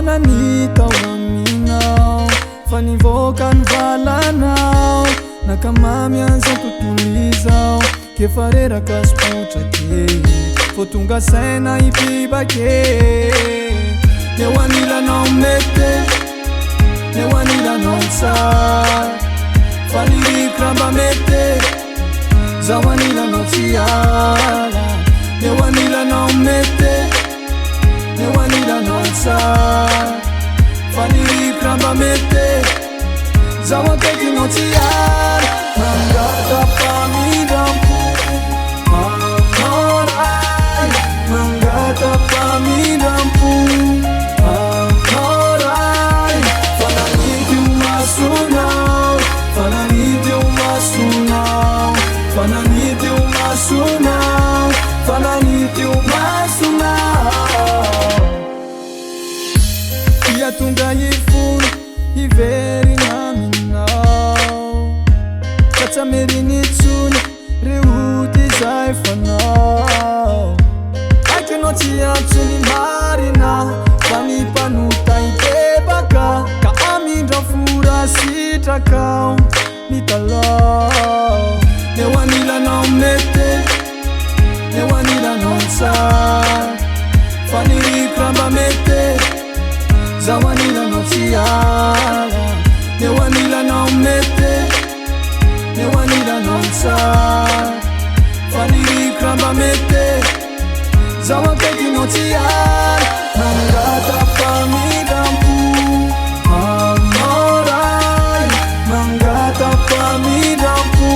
nanita aminao fa nivoaka ny valanao nakamamy aza totolizao kefareraka spotra ke fô tonga saina ipibake neoanilanao mete neoanilanao tsara fa nirikramba mete zaoanilanao tsiala neoanilanao mete neoanilanao tsara fa nirikramba mete zaoakekinao tsiala mangata pamidampo amorai mangata pamidampo amorai fa nanity umasonao fa nanity umasonao fa nanity umasonao fa nanity umasonao ia tonga ifono iverina aminao katsamerini-tsony reody zay fanao aikinao tsy antsony marina fa mipanota itebaka ka amindra fora sitrakao mitalao neoanilanao mete neoanilanao tsara fa nirikramba mete zaoanilanao tsiala neoanilanao mete neoanilanao tsara fa nirikramba mete zaoakekinao tsiala mangata pamidampo amorai mangata pamidampo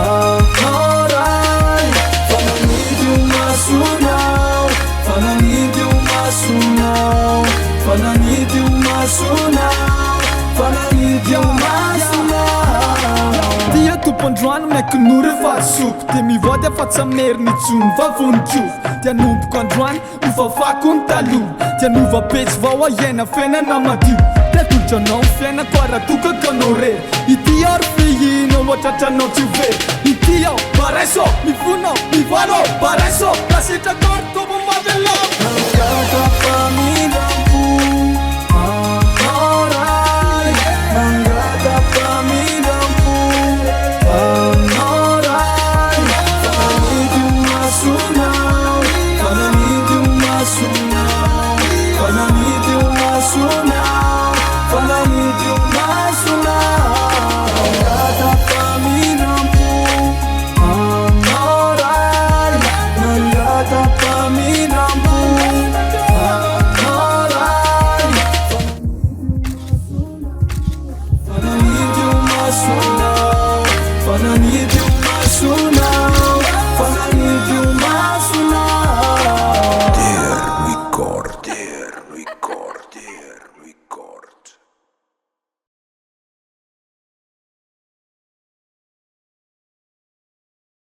amorai fa nanity umasonao fa nanity umasonao fa nanity umasonao fa nanity umasonao dia tompandroano maikinore vasoko de mivody afa tsameriny tsony vavonikiova dia nomboko androany hovavako ny taloha dia novapetsy vao aiana fiainana madio dia tolotranao fiainako aratokakанao rery ity ary fihina ohatratranao tsy very ity ao baraiso mivonao mivalo baraiso lasitrakary tobo mavelao mangata pamidampo amorai mangata pamidampo amorai fa nanity umasonao fa nanity umasonao fa nanity umasonao fa nanity umasonao mangata pamidampo amorai mangata pamidampo